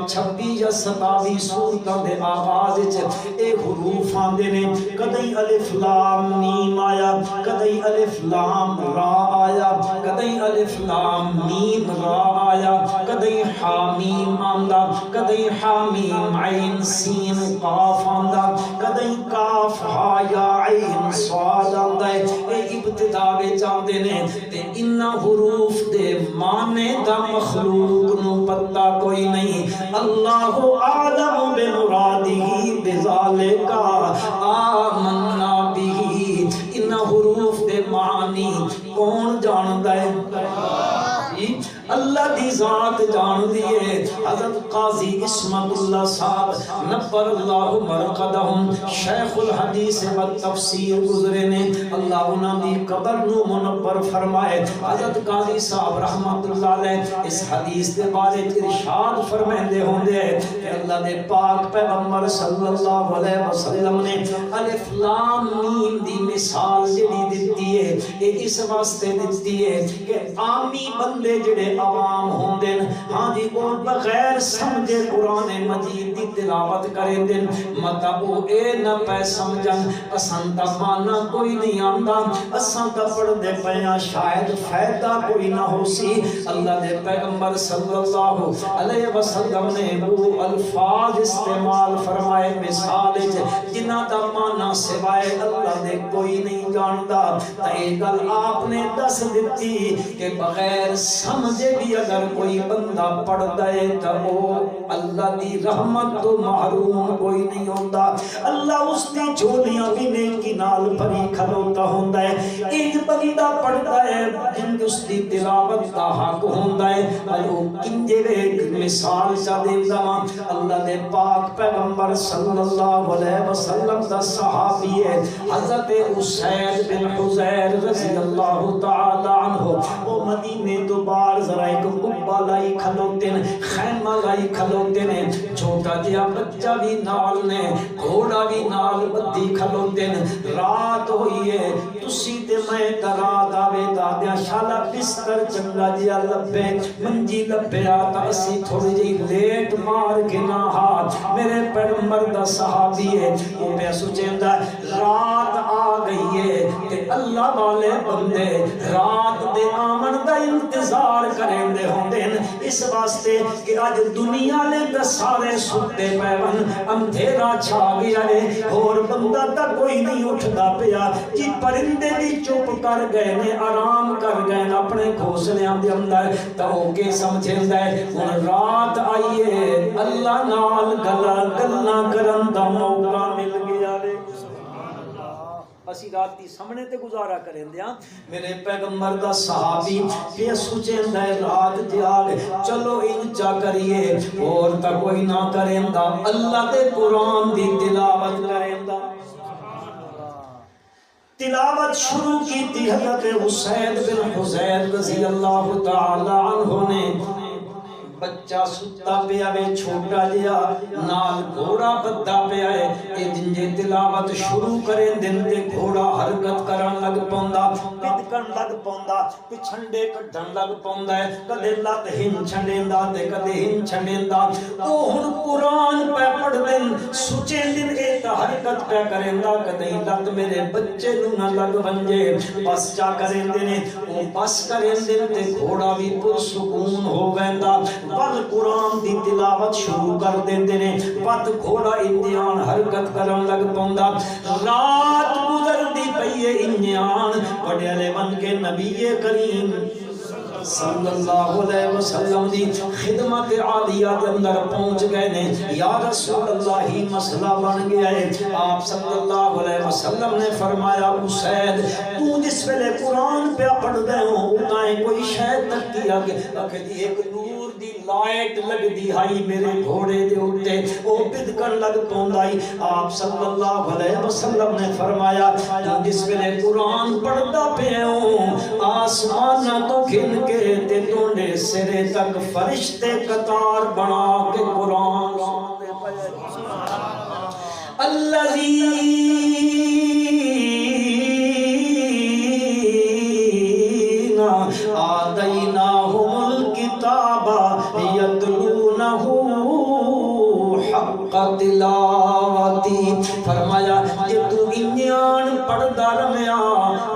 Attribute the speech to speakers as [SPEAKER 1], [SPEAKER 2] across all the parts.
[SPEAKER 1] 26 یا 27 سورتاں دے آغاز وچ اے حروف آندے نے کدی الف لام میم آیا کدی الف لام را آیا کدی الف لام میم را آیا کدی حامیم آندا کدی حامیم عین سین قاف آندا کدی کاف ہا یا عین صاد آندا اے ابتدا وچ آندے نے تے انہاں حروف دے معنی دا مخلوق نو پتہ کوئی نہیں اللہ عالم بمرادہ بذالک آمنا به انہاں حروف دے معنی کون جاندا ہے اللہ دی ذات جان دیئے حضرت قاضی عصمت اللہ صاحب نبر اللہ مرقدہم شیخ الحدیث و تفسیر گزرے نے اللہ انہاں دی قبر نو منبر فرمائے حضرت قاضی صاحب رحمت اللہ علیہ اس حدیث دے بارے ارشاد فرمائندے ہوندے کہ اللہ دے پاک پیغمبر صلی اللہ علیہ وسلم نے الف لام میم دی مثال جڑی دتی ہے اے اس واسطے دتی ہے کہ عامی بندے جڑے عوام ہوندے ہاں جی وہ بغیر سمجھے قرآن مجید دی تلاوت کریں دن مطا او اے نہ پہ سمجھن اساں دا معنی کوئی نہیں آندا اساں دا پڑھ دے پیاں شاید فائدہ کوئی نہ ہو سی اللہ دے پیغمبر صلی اللہ علیہ وسلم نے وہ الفاظ استعمال فرمائے مثال جنہ دا معنی سوائے اللہ دے کوئی نہیں جاندا تے گل آپ نے دس دتی کہ بغیر سمجھے بھی اگر کوئی بندہ پڑھ دے تو وہ اللہ دی رحمت تو محروم کوئی نہیں ہوتا اللہ اس دی جھولیاں بھی نیکی نال بھری کھلوتا ہوندا ہے ایک بندہ پڑھتا ہے جن اس دی تلاوت دا حق ہوندا ہے اور کنجے ایک مثال چا دیندا وا اللہ دے پاک پیغمبر صلی اللہ علیہ وسلم دا صحابی ہے حضرت اسید بن حضیر رضی اللہ تعالی عنہ وہ مدینے تو باہر ذرا ایک کبا لائی کھلوتے نے خیمہ لائی کھلوتے نے چھوٹا جیا بچہ بھی نال نے گھوڑا بھی نال بدھی کھلوتے نے رات ہوئی ہے تسی تے میں رات آوے دادیا شالا بستر چنگا جیا لبے منجی لبے آتا اسی تھوڑی جی لیٹ مار کے نہ ہاتھ میرے پیغمبر دا صحابی ہے وہ پہ سوچیں دا رات آ گئی ہے کہ اللہ والے بندے رات دے آمن دا انتظار کریں دے ہوندے اس واسطے کہ آج دنیا لے دا سارے ستے پیون اندھیرا چھا گیا ہے اور بندہ تا کوئی نہیں اٹھدا پیا کہ پرندے بھی چپ کر گئے نے آرام کر گئے اپنے گھونسلے دے اندر تو کے سمجھیں دے ہن رات آئیے اللہ نال گلا کرن دا موقع مل گیا ہے اسی رات دی سامنے تے گزارا کریں دیا میرے پیغمبر دا صحابی یہ سوچیں دے رات جاگ چلو انچا کریے اور تا کوئی نہ کریں دا اللہ دے قرآن دی تلاوت کریں دا تلاوت شروع کی تھی حضرت اسید بن حضیر رضی اللہ تعالی عنہ نے بچہ ستا پیا وے چھوٹا جیا نال گھوڑا بدھا پیا ہے اے دن جے تلاوت شروع کریں دن تے گھوڑا حرکت کرن لگ پوندا پدکن لگ پوندا پچھنڈے کڈھن لگ پوندا ہے کدے لت ہن چھنڈیندا تے کدے ہن چھنڈیندا او ہن قرآن پہ پڑھ دن سوچیں دن اے تا حرکت پہ کریندا کدے لت میرے بچے نو نہ لگ ونجے بس چا کریں دن او بس کریں دن تے گھوڑا بھی پرسکون ہو ویندا پل قرآن دی تلاوت شروع کر دیندے نے پت گھوڑا انجان حرکت کرن لگ پوندا رات گزر دی پئیے انجان بڑے علی بن کے نبی کریم صلی اللہ علیہ وسلم دی خدمت عالیہ کے اندر پہنچ گئے نے یا رسول اللہ مسئلہ بن گیا ہے آپ صلی اللہ علیہ وسلم نے فرمایا اسید تو جس ویلے قرآن پہ پڑھ گئے ہو اتائیں کوئی شاید تک کیا کہ ایک نور دی لائٹ لگ دی ہائی میرے گھوڑے دے اٹھے او بدکن لگ پوندائی آپ صلی اللہ علیہ وسلم نے فرمایا جس ویلے قرآن پڑھتا پہ ہوں آسمانہ تو گھن کے تے تونے سرے تک فرشتے قطار بنا کے قرآن الذین آتیناہم الکتاب یتلونہ حق تلاوتی فرمایا کہ تو انیان پڑھدا رمیا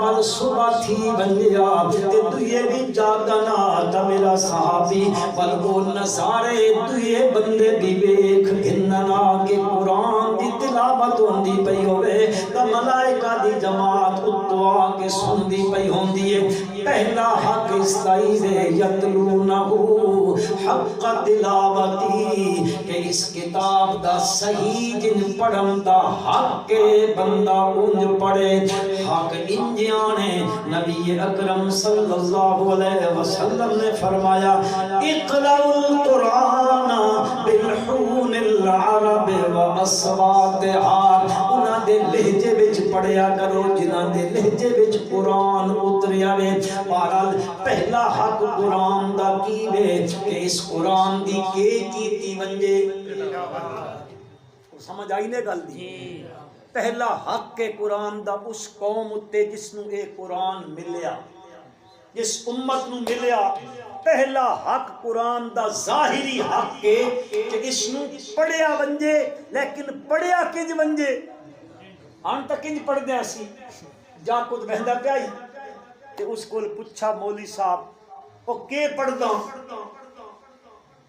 [SPEAKER 1] مل صبح تھی بنیا تے تو یہ بھی جاگنا تا میرا صحابی بل وہ نظارے تو یہ بندے بھی ویکھ گھننا کہ قرآن دی تلاوت ہوندی پئی ہوئے تا ملائکہ دی جماعت اتو آ کے سندی پئی ہوندی ہے پہلا حق استائی دے یتلونہو حق تلاوتی کہ اس کتاب دا صحیح جن پڑھن دا حق کے بندہ انج پڑھے حق انجانے نبی اکرم صلی اللہ علیہ وسلم نے فرمایا اقرأوا القرآن بالحون العرب و اصواتها انہاں دے لہجے وچ پڑھیا کرو جنہاں دے لہجے وچ قرآن اتریا وے بہرحال پہلا حق قرآن دا کی وے کہ اس قرآن دی کے کیتی ونجے سمجھ آئی نے گل دی پہلا حق کے قرآن دا اس قوم اتے جس نو اے قرآن ملیا جس امت نو ملیا پہلا حق قرآن دا ظاہری حق کے کہ اس نو پڑھیا ونجے لیکن پڑھیا کنج ونجے آن تک کنج پڑھ دیا سی جا کچھ بہندہ پیائی کہ اس کو پچھا مولی صاحب وہ کے پڑھ دا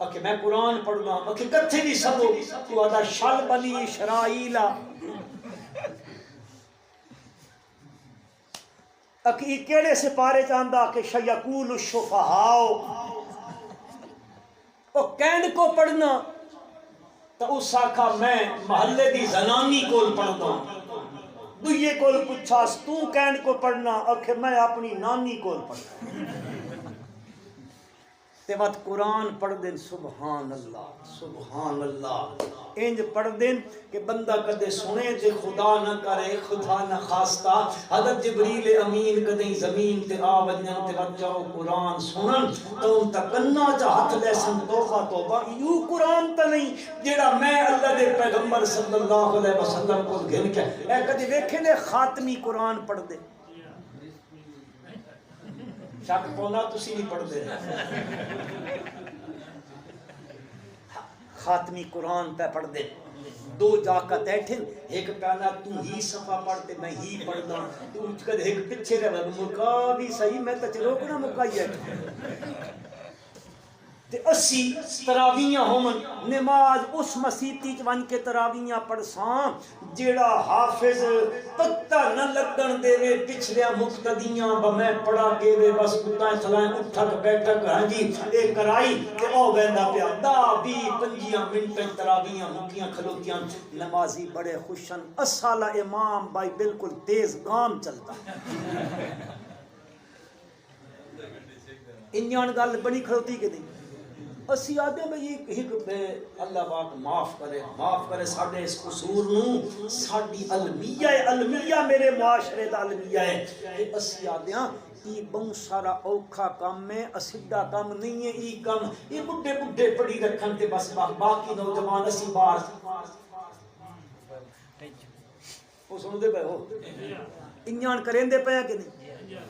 [SPEAKER 1] کہ میں قرآن پڑھنا کہ کتھے بھی سبو تو آدھا شل بنی اسرائیلہ کہ کیڑے سے پارے چاندہ کہ شیقول الشفہاؤ وہ کینڈ کو پڑھنا تو اس آکھا میں محلے دی زنانی کو پڑھنا دوئے کو پچھا تو کینڈ کو پڑھنا کہ میں اپنی نانی کو پڑھنا تے وقت قرآن پڑھ دیں سبحان اللہ انج پڑھ دیں کہ بندہ کدے سنے تے خدا نہ کرے خدا نہ خواستہ حضرت جبریل امین کدے زمین تے آوجن تے وجاؤ قرآن سنن تو ان تکنہ چا ہاتھ لے سن توفہ توبہ یوں قرآن تا نہیں جیڑا میں اللہ دے پیغمبر صلی اللہ علیہ وسلم کو گھن کے اے کدے ویکھے نے خاتمی قرآن پڑھ دے شک پونا تسی نہیں پڑھ دے خاتمی قرآن پہ پڑھ دے دو جا کا تیٹھن ایک پہنا تو ہی صفحہ پڑھتے میں ہی پڑھ دا تو اٹھ کر ایک پچھے رہا مکا بھی صحیح میں تو چلو کنا مکائی ہے تے اسی تراویاں ہومن نماز اس مسیطی چوان کے تراویاں پڑھساں جیڑا حافظ پتہ نہ لگن دے وے پچھلیا مقتدیاں میں پڑھا کے وے بس کتائیں چلائیں اٹھک بیٹھک ہاں جی ایک کرائی تے او ویندہ پیا دا بھی 5 منٹ تراویاں مکیاں کھلوتیاں نمازی بڑے خوشن اصالہ امام بھائی بالکل تیز گام چلتا انجان گل بڑی کھلوتی کے نہیں اسی آدھے میں یہ اللہ پاک معاف کرے ساڑھے اس قصور نو ساڑھی علمیہ میرے معاشرے دا علمیہ ہے کہ اسی آدھے یہ بہت سارا اوکھا کام میں اسیدہ کام نہیں ہے یہ کام یہ بڑھے پڑھی رکھن تے بس باقی نوجوان اسی بار وہ سنو دے پہ ہو انجان کریں دے پہ کہ نہیں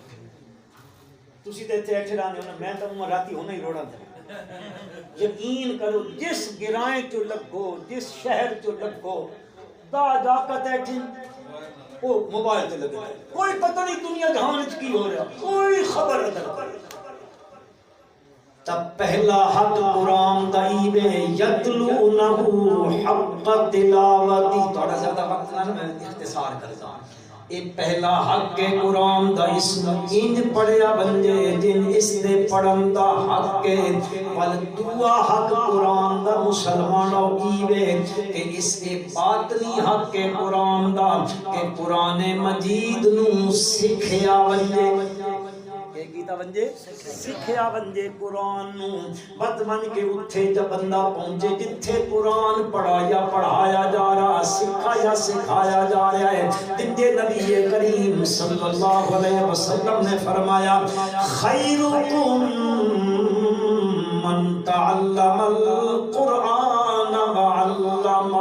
[SPEAKER 1] تسی تے تھے اٹھرانے ہونا میں تو عمر راتی ہونا ہی روڑا تھا یقین کرو جس گرائیں چو لگو جس شہر چو لگو دا جاکت ایٹھیں وہ موبائل تے لگے کوئی پتہ نہیں دنیا جہان کی ہو رہا کوئی خبر ادھر کرے تب پہلا حق قرآن دائیوے یتلونہو حق تلاوتی تھوڑا زیادہ وقت نہ میں اختصار کرتا اے پہلا حق کے قرآن دا اسم انج پڑھیا بنجے جن اس دے پڑھن دا حق کے بل دعا حق قرآن دا مسلمانوں کیوے کہ اس کے باطنی حق کے قرآن دا کہ قرآن مجید نو سکھیا بنجے کیتا ونجے سکھیا ونجے قرآن نو بد من کے اٹھے جب بندہ پہنچے جتھے قرآن پڑھایا پڑھایا جا رہا سکھایا سکھایا جا رہا ہے جنجے نبی کریم صلی اللہ علیہ وسلم نے فرمایا خیرکم من تعلم القرآن وعلم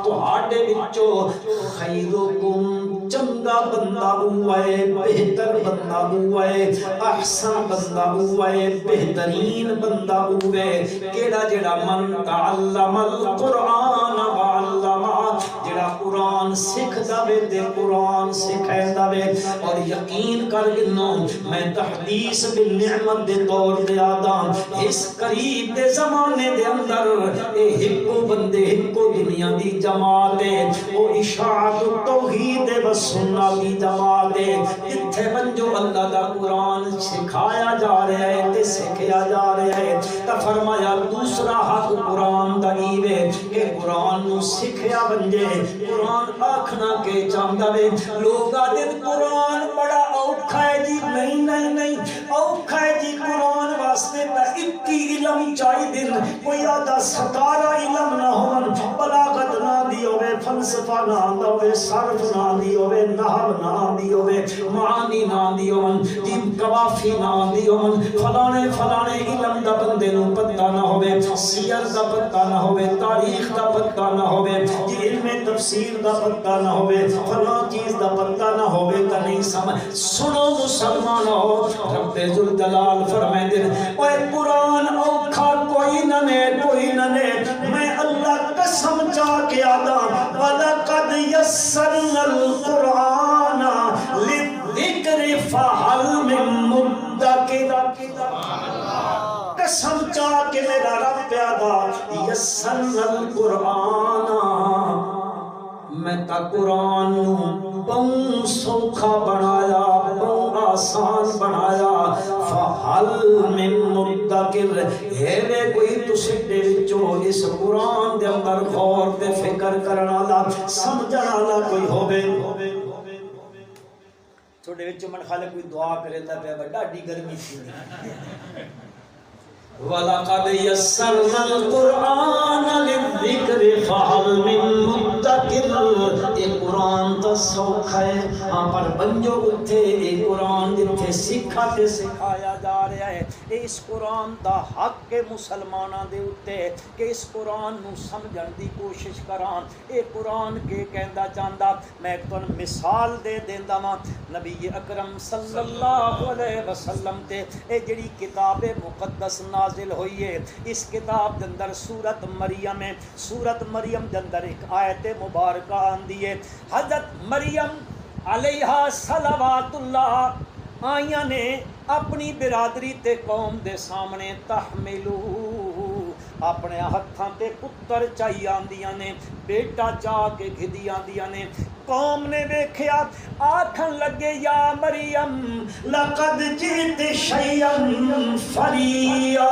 [SPEAKER 1] تو ہاڑے بچو خیرکم چند چنگا بندہ ہوئے، بہتر بندہ ہوئے، احسن بندہ ہوئے، بہترین بندہ ہوئے کیڑا جڑا من تعلم القرآن وعلمہ، جڑا قرآن سکھ دے تے قرآن سکھائندا وے۔ اور یقین کر گنو میں تحدیث بالنعمت دے طور دے آداں اس قریب دے زمانے دے اندر اے ہکو بندے ہکو دنیا دی جماعت ہے، او اشاعت التوحید و سنت دی جماعت ہے، جتھے بنجو اللہ دا قرآن سکھایا جا رہا ہے تے سکھیا جا رہا ہے۔ تا فرمایا دوسرا حق قرآن دا ایوے کہ قرآن نو سکھیا بنجے۔ قرآن آکھنا کے چاہتا وے لوگ آدھے قرآن بڑا اوکھا ہے جی، نہیں نہیں نہیں اوکھا ہے جی قرآن واسطے تا 21 علم چاہی دن، کوئی آدھا 17 علم نہ ہون، بلاغت نہ دی ہوئے، فلسفہ نہ دی ہوئے، صرف نہ دی ہوئے، نحو نہ دی ہوئے، معانی نہ دی ہون، جی قوافی نہ دی ہون، فلانے فلانے علم دا بندے نو پتہ نہ ہوئے، سیر دا پتہ نہ ہوئے، تاریخ دا پتہ نہ ہوئے، جی علم تفسیر دا پتہ نہ ہوئے، فلاں چیز دا پتہ نہ ہوئے تا نہیں سمجھ۔ سنو مسلمان ہو، رب ذوالجلال فرمائے دن اوے قرآن اوکھا کوئی نہ نے کوئی نہ نے، میں اللہ قسم چاہ کے آدھا وَلَقَدْ يَسَّرْنَا الْقُرْآنَ لِلذِّكْرِ فَهَلْ مِن مُدَّكِرٍ۔ قسم چاہ کے میرا رب پیادا یسرنا القرآن، میں تا قرآن بہت سوکھا بنایا، بہت آسان بنایا۔ فَحَلْ مِن مُدَّكِرٍ، ہے وے کوئی تسیڈے وچوں اس قرآن دے اندر غور تے فکر کرنا لا سمجھنا لا کوئی ہووے؟ چھوٹے وچوں من خالق کوئی دعا کرے تا پہ ڈاڈی گرمی تھی۔ وَلَقَدْ يَسَّرْنَا الْقُرْآنَ لِلذِّكْرِ فَهَلْ مِن مُدَّكِرٍ۔ اے قرآن تو سوکھا ہے ہاں پر بنجو اتھے اے قرآن جتھے سکھا تے سکھایا جا رہا ہے۔ اے اس قرآن دا حق کے مسلمانہ دے اتے کہ اس قرآن نو سمجھن دی کوشش کران۔ اے قرآن کے کہندہ چاندہ میں ایک تو مثال دے دیندہ ماں نبی اکرم صلی اللہ علیہ وسلم تے اے جڑی کتاب مقدس نازل ہوئی ہے، اس کتاب دے اندر سورت مریم ہے، سورت مریم دے اندر ایک آیت مبارکہ آندی ہے۔ حضرت مریم علیہ صلوات اللہ آئیاں نے اپنی برادری تے قوم دے سامنے تحملو اپنے ہتھاں تے پتر چاہی آندیاں نے، بیٹا چاہ کے گھدی آندیاں نے۔ قوم نے دیکھیا آکھن لگے یا مریم لقد جئت شیئا فریا،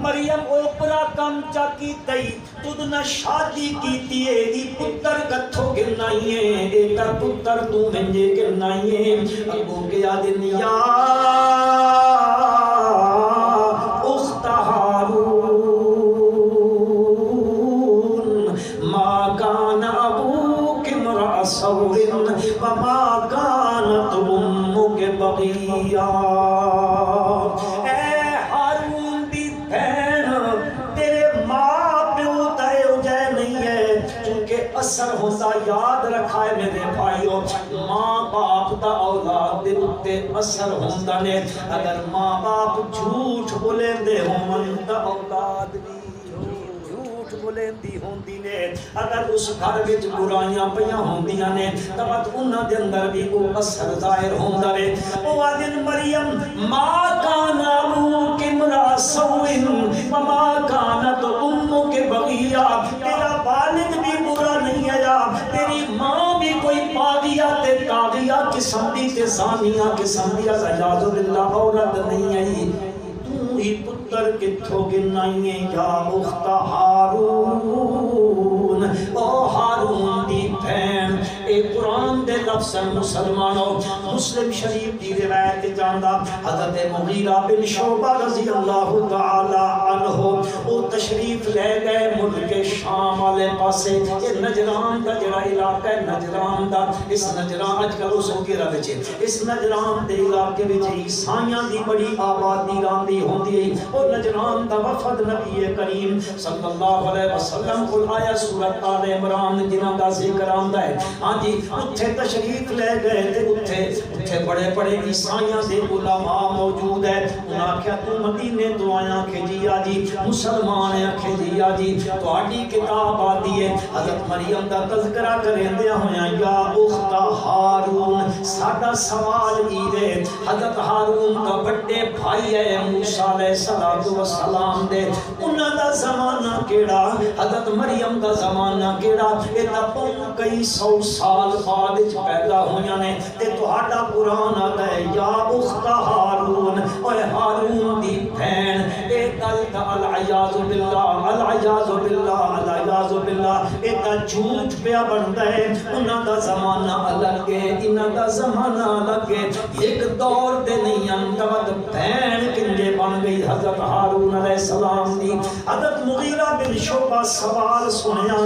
[SPEAKER 1] مریم اوپرا کم چا کی تئی تُد نہ شادی کیتی ہے، ای پتر کتھو گرنائیے، ایتا پتر تو منجے گرنائیے۔ ابو کے آدن یا اخت ہارون ما کان ابوک امرأ سوء وما کانت امک بغیا۔ اثر ہوتا یاد رکھا ہے میرے بھائیو، ماں باپ دا اولاد دے اتے اثر ہوندہ نے۔ اگر ماں باپ جھوٹ بولیں دے ہوں تا اولاد بھی جھوٹ بولیں دی ہوندی نے۔ اگر اس گھر وچ برائیاں پیاں ہوندیاں نے تب انہاں دے اندر بھی وہ اثر ظاہر ہوندہ ہے۔ او آدن مریم ما کان ابوک امرأ سوء وما کانت امک بغیا، تیرا والد بھی برا نہیں آیا، تیری ماں بھی کوئی پاغیہ تے تاغیہ قسم دی تے زانیہ قسم دی عزیز باللہ عورت نہیں آئی۔ تو ہی پتر کتھو گنائیے یا اخت ہارون، او ہارون دی بہن۔ اے قرآن دے لفظ مسلمانوں، مسلم شریف دی روایت جاندہ حضرت مغیرہ بن شعبہ رضی اللہ تعالی عنہ وہ تشریف لے گئے ملک شام والے پاسے. یہ نجران دا جڑا علاقہ ہے نجران دا, اس نجران اج کل اس کی رد چ اس نجران دے علاقے وچ عیسائیاں دی بڑی آبادی راندی ہوندی ہے. او نجران دا وفد نبی کریم صلی اللہ علیہ وسلم کو آیا سورۃ آل عمران جنہاں دا ذکر آندا ہے. ہاں جی اوتھے تشریف لے گئے تے اوتھے بڑے بڑے عیسائیاں دے علماء موجود ہے. انہاں آکھیا تو مدینے تو آیا کہ جی آ جی مسلمان ہے کہ جی آ جی تہاڈی کتاب آدی ہے. حضرت مریم دا تذکرہ کریندے ہویا یا اخت ہارون ساڈا سوال ای ہے حضرت ہارون دا بڑے بھائی ہے موسیٰ علیہ السلام دے انہاں دا زمانہ کیڑا حضرت مریم دا زمانہ کیڑا اے تا کئی سو سال بعد پیدا ہویاں نے تے تہاڈا قرآن آتا ہے یا اخت ہارون اوے ہارون دی بہن اے گل دا العیاذ باللہ العیاذ باللہ العیاذ باللہ اے تا جھوٹ پیا بندا ہے. انہاں دا زمانہ الگ ہے انہاں دا زمانہ الگ ہے. ایک دور دے نہیں انتبت بہن کنجے بن گئی حضرت ہارون علیہ السلام دی. حضرت مغیرہ بن شعبہ سوال سنیا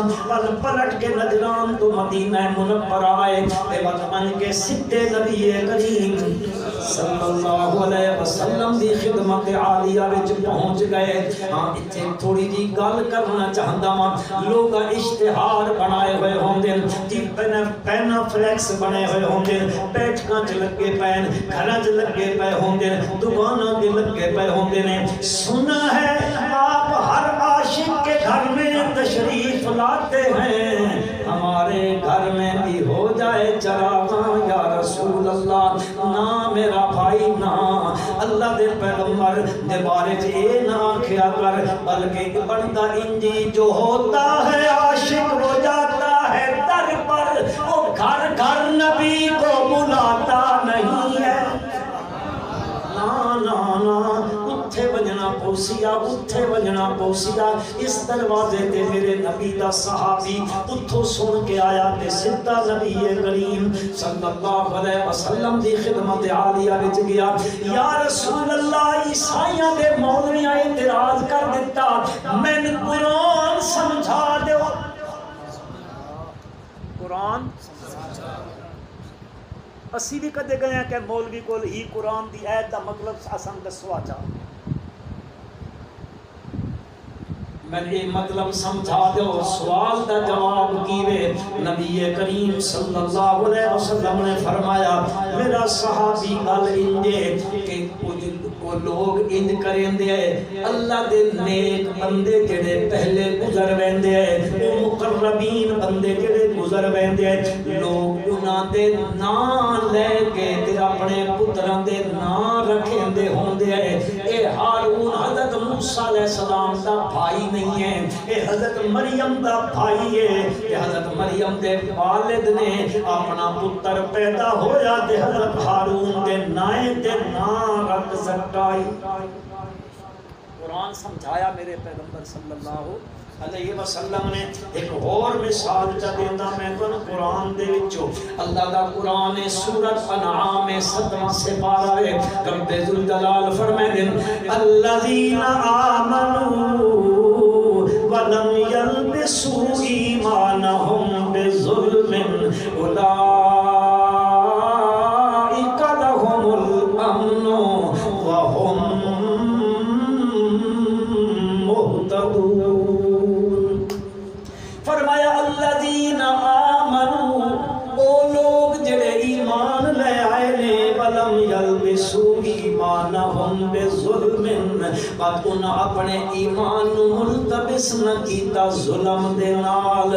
[SPEAKER 1] پلٹ کے نجران تو مدینہ منورہ آئے تے وقت بن کے سدھے نبی کریم صلی اللہ علیہ وسلم دی خدمت عالیہ وچ پہنچ گئے. ہاں ایتھے تھوڑی جی گل کرنا چاہندا ہاں. لوگ اشتہار بنائے ہوئے ہوندے جی پینا فلیکس بنے ہوئے ہوندے بیٹھکاں چ لگے پین گھراں چ لگے پے ہوندے دکاناں تے لگے پے ہوندے نے. سنا ہے آپ ہر عاشق کے گھر میں تشریف لاتے ہیں ہمارے گھر میں بھی ہو جائے چراغاں یا رسول اللہ. نہ میرا بھائی نہ اللہ دے پیغمبر دے بارے اے نہ کیا کر بلکہ بندہ انجی جو ہوتا ہے عاشق ہو جاتا ہے در پر وہ گھر گھر نبی کو بلاتا نہیں ہے. اتھے بجنا پوسیا اتھے بجنا پوسیا. اس دروازے تے میرے نبی دا صحابی اتھو سن کے آیا تے سدھا نبی کریم صلی اللہ علیہ وسلم دی خدمت عالیہ وچ گیا. یا رسول اللہ عیسائیاں دے مولویاں اعتراض کر دیتا میں قرآن سمجھا دو. قرآن اسی بھی کدے گئے ہیں کہ مولوی کو ہی قرآن دی آیت دا مطلب آسان دسوا چاہ میں نے مطلب سمجھا دو. سوال دا جواب کیوے نبی کریم صلی اللہ علیہ وسلم نے فرمایا میرا صحابی گل انجے کہ وہ لوگ انج کریں دے اللہ دے نیک بندے جڑے پہلے گزر ویندے وہ مقربین بندے جڑے گزر ویندے لوگ انہاں دے نام لے کے تے اپنے پتراں دے نام رکھیں دے ہوندے اے ہارون حضرت موسیٰ علیہ السلام دا بھائی نہیں ہے اے حضرت مریم دا بھائی ہے. اے حضرت مریم دے والد نے اپنا پتر پیدا ہویا تے حضرت ہارون دے نائے تے نام رکھ سکائی. قرآن سمجھایا میرے پیغمبر صلی اللہ علیہ وسلم نے. ایک اور مثال چا دیتا میں تو قرآن دے وچوں اللہ دا قرآن سورۃ انعام 7واں سپارہ ہے. رب ذوالجلال فرمائے الذین آمنوا ولم يلبسوا ایمانہم بظلم اولئک لہم الامن وہم مہتدون. فرمایا الذین آمنوا او لوگ جڑے ایمان لے آئے نے ولم یلبسوا ایمانہم بظلم بات انہاں اپنے ایمان نو ملتبس نہ کیتا ظلم دے نال.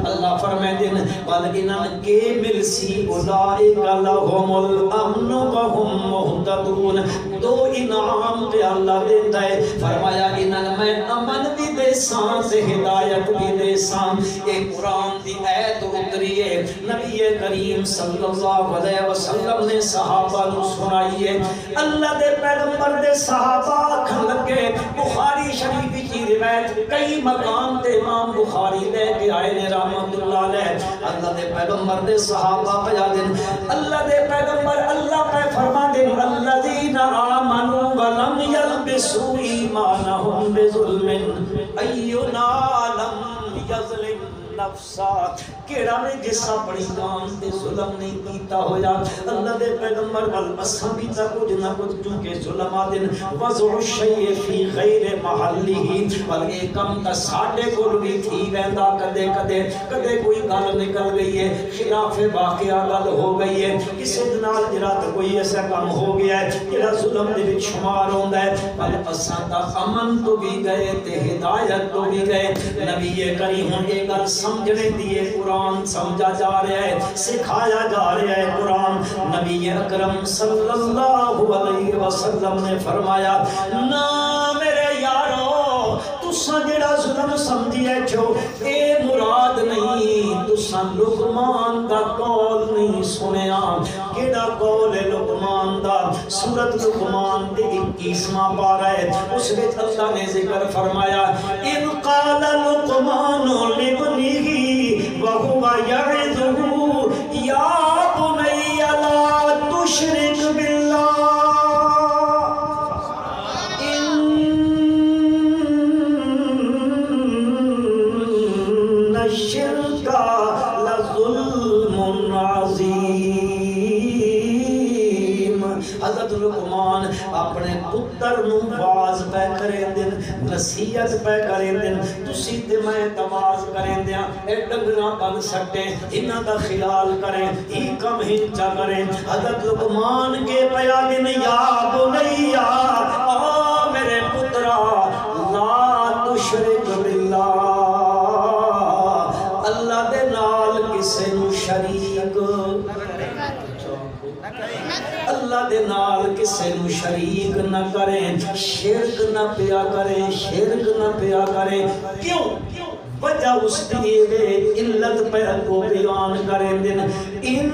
[SPEAKER 1] اللہ فرمائے دن بل انہاں کے ملسی اولئک لہم الامن وہم مہتدون. دو انعام پہ اللہ دیتا ہے. فرمایا انہاں میں امن بھی دے سان سے ہدایت بھی دے سان. ایک قرآن دی آیت اتری ہے نبی کریم صلی اللہ علیہ وسلم نے صحابہ نو سنائی ہے. اللہ دے پیغمبر دے صحابہ آکھن لگے بخاری شریف کی روایت کئی مقام تے امام بخاری لے کے آئے نے رحمت اللہ علیہ اللہ دے پیغمبر دے صحابہ پیا دن اللہ دے پیغمبر اللہ پہ فرما دن الذین آمنوا ولم یلبسوا ایمانہم بظلم اینا لم یظلم نفسا کیڑا نے جس اپنی جان تے ظلم نہیں کیتا ہویا اللہ دے پیغمبر ول اساں بھی تا کچھ نہ کچھ کیونکہ ظلم دین وضع الشیء فی غیر محلہ ول اے کم تا ساڈے کول بھی تھی ویندا کدے کدے کدے کوئی گل نکل گئی ہے خلاف واقعہ گل ہو گئی ہے کسی نال جڑا کوئی ایسا کام ہو گیا ہے جڑا ظلم دے وچ شمار ہوندا ہے ول اساں تا امن تو بھی گئے تے ہدایت تو بھی گئے نبی کریم اے گل سمجھنے دیئے قرآن سمجھا جا رہا ہے سکھایا جا رہا ہے قرآن نبی اکرم صلی اللہ علیہ وسلم نے فرمایا نا میرے یارو تساں جڑا ظلم سمجھیا چھو اے مراد نہیں تساں لقمان دا قول نہیں سنیا کیڑا قول ہے لقمان دا سورۃ لقمان دے 21واں پارہ ہے اس وچ اللہ نے ذکر فرمایا اذ قال لقمان لابنه وهو يعظه یا بني لا تشرك بالله الشرک لظلم عظیم حضرت لقمان اپنے پتر نو واز پہ کریں دن نصیحت پہ کریں دن تسی تے میں تواز کریں دیا اے ڈنگنا بن سکتے انہاں دا خیال کریں ہی کم ہنچا کریں حضرت لقمان کے پیا دن یا بنیا میرے پترا لا تشرک باللہ اللہ دے نال کسے نو شریک اللہ دے نال کسے نو شریک نہ کریں شرک نہ پیا کریں شرک نہ پیا کریں کیوں وجہ اس دیئے علت پہ کو بیان کریں دن ان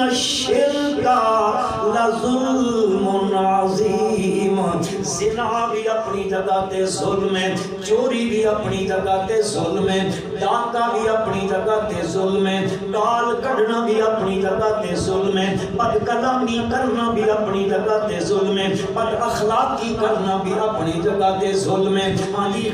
[SPEAKER 1] الشرک لظلم عظیم زنا بھی اپنی جگہ تے ظلم ہے چوری بھی اپنی جگہ تے ظلم ہے ڈاکہ بھی اپنی جگہ تے ظلم ہے گال کڈنا بھی اپنی جگہ تے ظلم ہے بد کلامی کرنا بھی اپنی جگہ تے ظلم ہے بد اخلاقی کرنا بھی اپنی جگہ تے ظلم ہے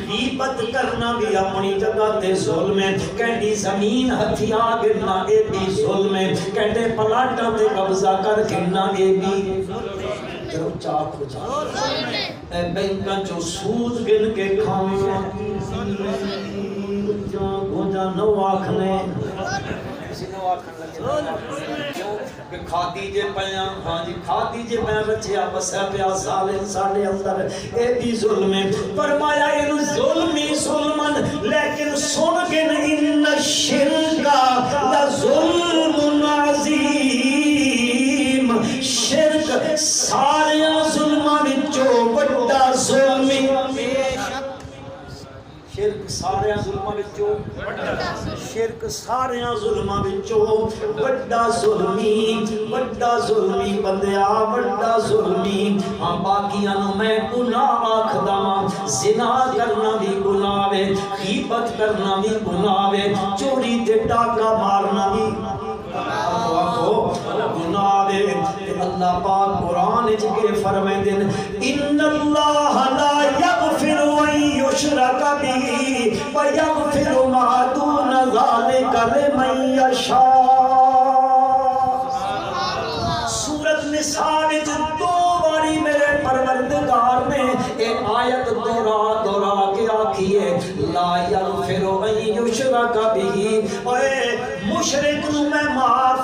[SPEAKER 1] غیبت کرنا بھی اپنی جگہ تے ظلم ہے کہندی زمین ہتھیا گرنا اے بھی ظلم ہے کہندے پلاٹاں تے قبضہ کر گرنا اے بھی جو چاک ہو جائے اے بینکاں جو سود گن کے کھانا ہو جا نو آکھنے کسی نو آکھن لگے کیوں کہ کھا دیجے پیاں ہاں جی کھا دیجے پیاں بچیا بسا پیا ظالم ساڑھے اندر اے بھی ظلم ہے فرمایا ان ظلمی ظلمن لیکن سن کے ان الشرک لظلم عظیم شرک سارے ظلمہ وچوں بڑا ظلمی شرک سارے ظلمہ وچوں شرک سارے ظلمہ وچوں بڑا ظلمی بندیا بڑا ظلمی ہاں باقیاں نو میں گناہ آکھدا ہاں زنا کرنا بھی گناہ ہے غیبت کرنا بھی گناہ ہے چوری تے ڈاکہ مارنا بھی گناہ ہے اللہ پاک قرآن کے فرمائے دن ان اللہ لا یغفر ان یشرک به ویغفر ما دون ذلک لمن یشاء سورۃ نساء وچ دو باری میرے پروردگار نے ایک آیت دورا کے آکھی ہے لا یغفر ان یشرک به اے مشرک نو میں معاف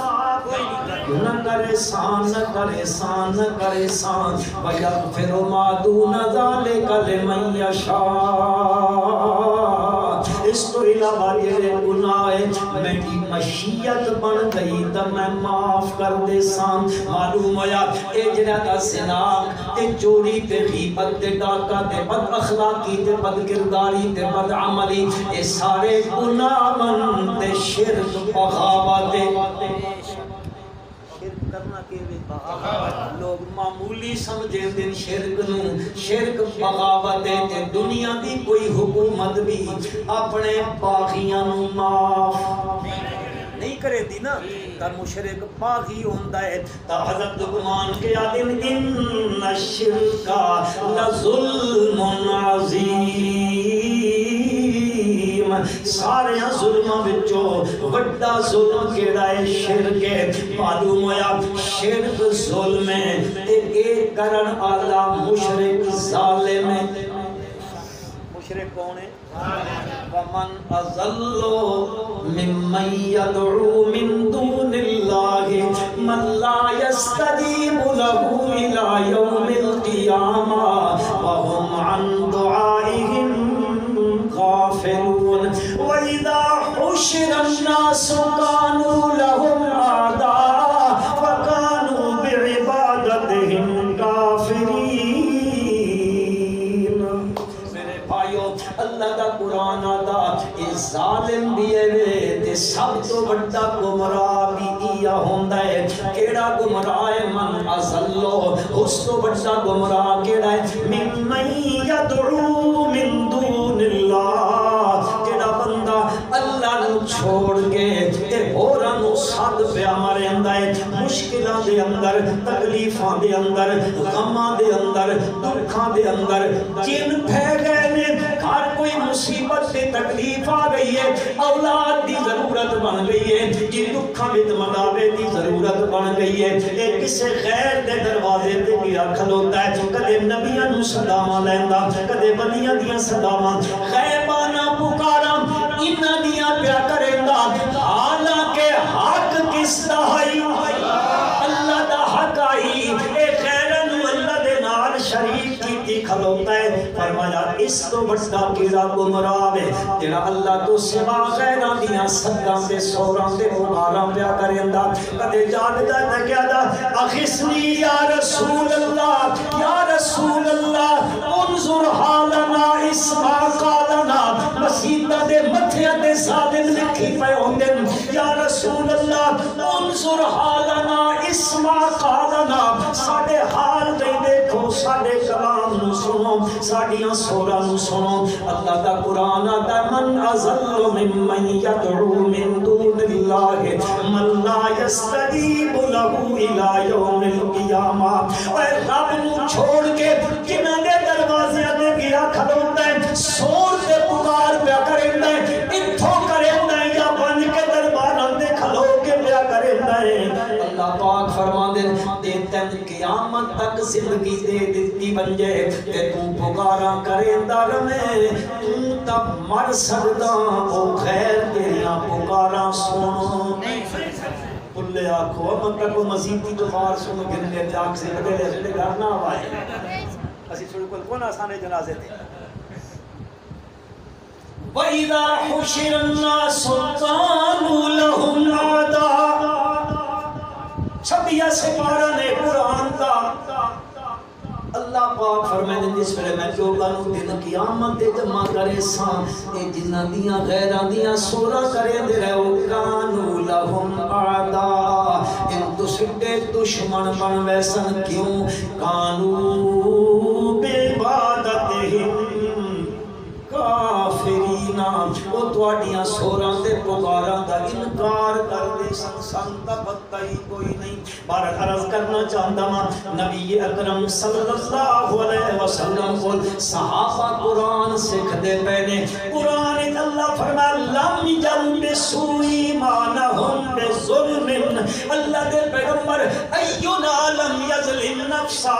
[SPEAKER 1] نہ کرے سان نہ کرے سان نہ کرے سان وَيَغْفِرُ مَا دُونَ ذَلِكَ لِمَن يَشَاءُ اس تو علاوہ جڑے گناہ میری مشیت بن گئی تو میں معاف کر دے سان معلوم ہویا اے جڑا دا زنا تے چوری تے غیبت تے ڈاکہ تے بد اخلاقی تے بد کرداری تے بد عملی اے سارے گناہ من تے شرک بغاوت کرنا کے لوگ معمولی سمجھے دن شرک نو، شرک بغاوت تے دنیا دی کوئی حکومت بھی اپنے باغیاں نو معاف نہیں کرے دی نا، تا مشرک باغی ہوندا ہے۔ تا حضرت لقمان کے آدم ان الشرک لظلم عظیم، سارے ظلماں وچوں وڈا ظلم کیڑا ہے؟ شرک ہے۔ معلوم ہویا شرک ظلم ہے تے اے کرن والا مشرک ظالم ہے۔ مشرک کون ہے؟ ومن اضل ممن يدعو من دون الله من لا يستجيب له الى يوم القيامه وهم عن دعائهم غافلون واذا حشر الناس كانوا لهم اعداء فكانوا بعبادتهم كافرين۔ اللہ دا قرآن آدھا اے ظالم بھی ہے تے سب تو بڑا گمراہ بھی یہ ہوندا ہے۔ کیڑا گمراہ ہے؟ من اضلو، اس تو بڑا گمراہ کیڑا ہے؟ ممن یدعو من دون اللہ، کیڑا بندہ اللہ نو چھوڑ کے تے ہوراں نو سد پیا مریندا ہے، مشکلاں دے اندر، تکلیفاں دے اندر، غماں دے اندر، دکھاں دے اندر، جن پھے گئے نے، ہر کوئی مصیبت سے تکلیف آ گئی ہے، اولاد دی ضرورت بن گئی ہے، جی دکھاں وچ مداوے دی ضرورت بن گئی ہے، اے کسے غیر دے دروازے تے گیا کھلوتا ہے، کدے نبیاں نو صداواں لیندا، کدے ولیاں دیاں صداواں، غیبانہ پکاراں انہاں دیاں پیا کریندا، حالانکہ حق کس دا ہے؟ اللہ دا حق آئی، اے غیراں نو اللہ دے نال شریک کیتی کھلوتا ہے۔ فرمایا اس تو بڑا کیڑا گمراہ ہے جڑا اللہ تو سوا غیراں دیاں صداں تے سوراں تے پکاراں پیا کریندا، کدے جاگدا تے کہدا اغثنی یا رسول اللہ، یا رسول اللہ انظر حالنا اسما قالنا، مسیطہ دے متھیاں تے ظالم لکھی پے ہوندے، یا رسول اللہ انظر حالنا اسما قالنا، ساڈے حال تے دیکھو، ساڈے کلام نو سنو، ساڈیاں سوراں نو سنو۔ اللہ دا قرآن آتا من اضل ممن يدعو من دون اللہ من لا يستجیب له الى یوم القیامہ۔ اے رب نو چھوڑ کے جنہاں دے دروازے تے گیا کھلوتا ہے، سور تے پکار پیا کریندا ہے، اتھوں کریندا ہے یا بن کے درباراں تے کھلو کے پیا کریندا ہے۔ اللہ پاک فرماندے تے تن قیامت تک زندگی دے دتی بنجے تے تو پکاراں کریندا رہے، تو تب مر سکدا، او خیر تیریاں پکاراں سن کلے آنکھو مکہ کو مزید کی دفار سن گرنے جاگ سے بدلے سے گھر نہ آئے۔ اسی چھوڑ کون آسانے جنازے تھے۔ وَإِذَا حُشِرَ النَّاسُ كَانُوا لَهُمْ أَعْدَاءَ۔ 26 سپارہ نے قرآن کا اللہ پاک فرمائے جس ویلے میں لوگاں نو دن قیامت تے جمع کرے ساں، اے جنہاں دیاں غیراں دیاں سورا کرے دے رہو کانو لہم اعداء، ان تو سٹے دشمن بن ویسن کیوں؟ کانو بعبادتہم کافرین، وہ تواڈیاں سوراں تے پکاراں دا انکار کر دے سن، سن دا پتہ ہی کوئی نہیں۔ بار عرض کرنا چاہتا ہوں نبی اکرم صلی اللہ علیہ وسلم کو صحابہ قرآن سکھ دے پہنے، قرآن اللہ فرمایا لم یلبسوا ایمانہم بظلم، اللہ دے پیغمبر اینا لم یظلم نفسا،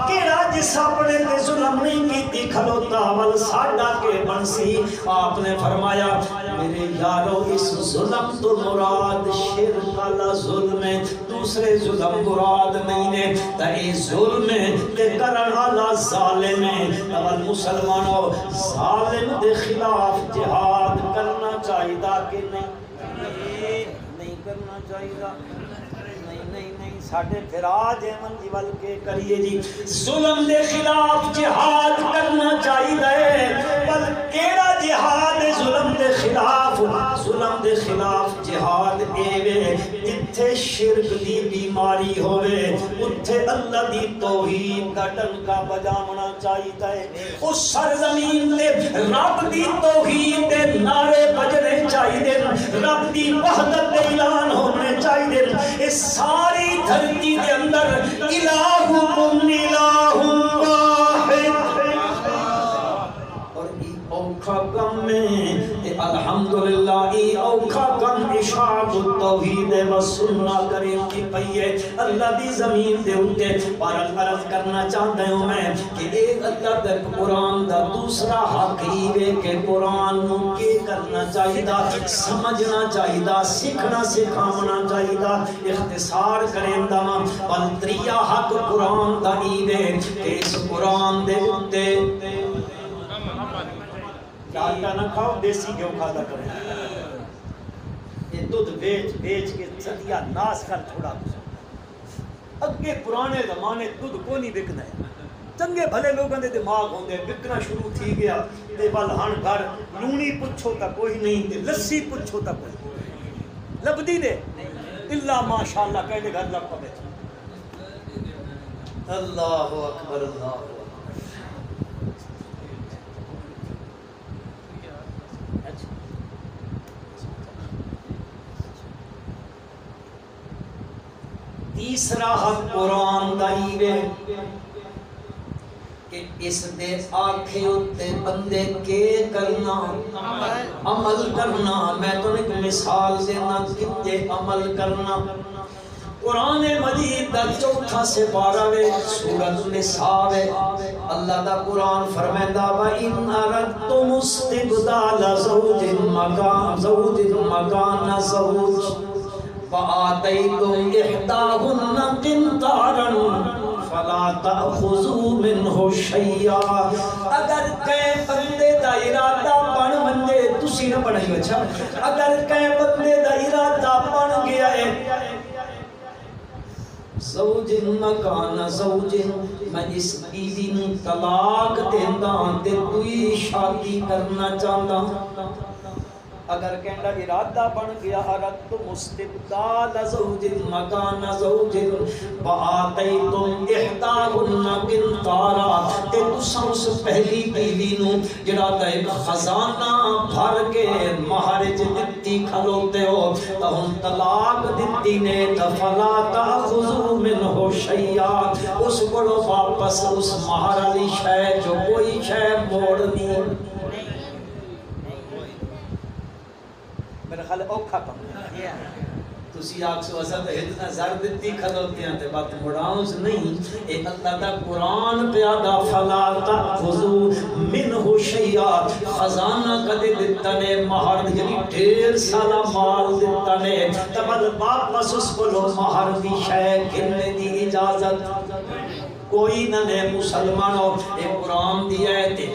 [SPEAKER 1] کیڑا جس اپنے تے ظلم نہیں کیتی کھلوتا ول ساڈا کے بنسی۔ آپ نے فرمایا میرے یارو اس ظلم تو مراد شرک والا ظلم ہے، دوسرے ظلم مراد نہیں نے، تا اے ظلم تے کرن والا ظالم ہے۔ اول مسلمانوں ظالم دے خلاف جہاد کرنا چاہیے کہ نہیں؟ نہیں کرنا چاہیے، نہیں ساڈے پھراج ایمن جی ول کے کریے جی، ظلم دے خلاف جہاد کرنا چاہیے، پر کیڑا جہاد ہے ظلم دے خلاف؟ ظلم دے خلاف جہاد اے وے جتھے شرک دی بیماری پئی ہوئے اتھے اللہ دی توحید دا ڈنکا بجاونا چاہیے اس سرزمین دے رب دی توحید دے نعرے بجنے چاہیے رب دی وحدت دے اعلان ہونے چاہیے اس ساری دھرتی دے اندر الہکم الہ واحد اور ای اوکھا کم میں الحمدللہ ای اوکھا کم اشاعت التوحید و سنہ کریم کی پئیے اللہ دی زمین دے اٹھے پر عرض کرنا چاہتا ہوں میں کہ ایک اللہ در قرآن دا دوسرا حقیبے کے قرآن کے کرنا چاہیے دا سمجھنا چاہیے دا سکھنا سکھامنا چاہیے دا اختصار کریں دا پلتریہ حق قرآن دا ایوے کہ اس قرآن دے اٹھے آٹا نہ کھاؤ دیسی گیوں کھاتا کریں یہ دودھ بیچ کے صدیہ ناس کر تھوڑا اگے پرانے زمانے دودھ کو نہیں بکنا ہے چنگے بھلے لوگوں دے دماغ ہوندے بکنا شروع تھی گیا تے بل ہن گھر لونی پچھو تا کوئی نہیں تے لسی پچھو تا کوئی لبدی دے اللہ ماشاءاللہ کہنے گھر لب پہ اللہ اکبر اللہ تیسرا حق قرآن دائیوے کہ اس دے آنکھیں اتے بندے کے کرنا عمل کرنا میں تو ایک مثال دینا کتے عمل کرنا قرآن مجید دا چوتھا سے پارا سورۃ النساء اللہ دا قرآن فرمائندا وَإِنْ أَرَدْتُمُ اسْتِبْدَالَ زَوْجٍ مَكَانَ زَوْجٍ فَآتَيْتُمْ إِحْدَاهُنَّ قِنْطَارًا فَلَا تَأْخُذُوا مِنْهُ شَيْئًا اگر کہیں بندے دا ارادہ بن بندے تسی نہ بنائی اچھا اگر کہیں بندے دا ارادہ بن گیا ہے زوج مکان زوج میں اس بیوی نو طلاق دیندا تے کوئی شادی کرنا چاہتا اگر کہنا ارادہ بن گیا ارادت مستبدال زوج مکان زوج وآتیتم احداهن قنطارا تے تساں اس پہلی بیوی نو جڑا تے ایک خزانہ بھر کے مہر وچ دتی کھلوتے ہو تے ہن طلاق دتی نے تے فلا تاخذوا منه شیئا اس کولو واپس اس مہر والی شے جو کوئی شے موڑنی میرے خیال اوکھا کم تسی آگ سو اسد اتنا زر دیتی کھلوتے ہیں تے بات مڑاؤں نہیں اے اللہ دا قرآن پیادا فلا تأخذوا منہ شیئا خزانہ کدے دیتا نے مہر یعنی ڈھیر سالہ مال دیتا نے تب واپس اس کو لو مہر دی شے گرنے دی اجازت کوئی نہ نے مسلمانوں اے قرآن دیا ہے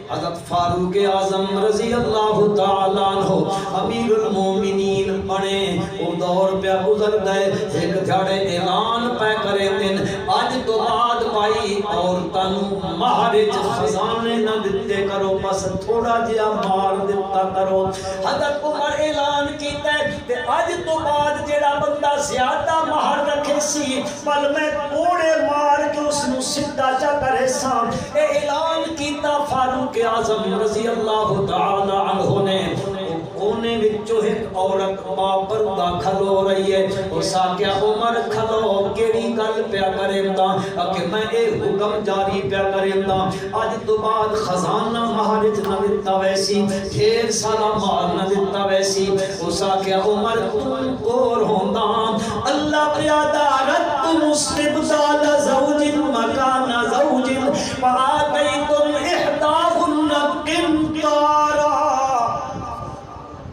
[SPEAKER 1] حضرت فاروق اعظم رضی اللہ تعالیٰ عنہ امیر المومنین بنے وہ دور پہ گزر گئے ایک جھڑے اعلان پہ کرے دن آج تو بعد پائی عورتوں مہرج خزانے نہ دیتے کرو بس تھوڑا جیا مال دیتا کرو حضرت عمر اعلان کیتا ہے کہ آج تو بعد جڑا بندہ زیادہ مہر رکھے سی پل میں کوڑے مار کے اس نو سدھا چا کرے سا اے اعلان کیتا فاروق اعظم رضی اللہ تعالی عنہ نے اونے وچوں ایک عورت باپردہ کھلو رہی ہے او ساکیا عمر کھلو کیڑی گل پیا کریندا کہ میں اے حکم جاری پیا کریندا اج تو بعد خزانہ مہرج نہ دتا ویسی ڈھیر سارا مال نہ دتا ویسی او ساکیا عمر تم کور ہوندا اللہ پیادا رت مستبدال زوج مکان زوج فآتیتم احداهن قنطارا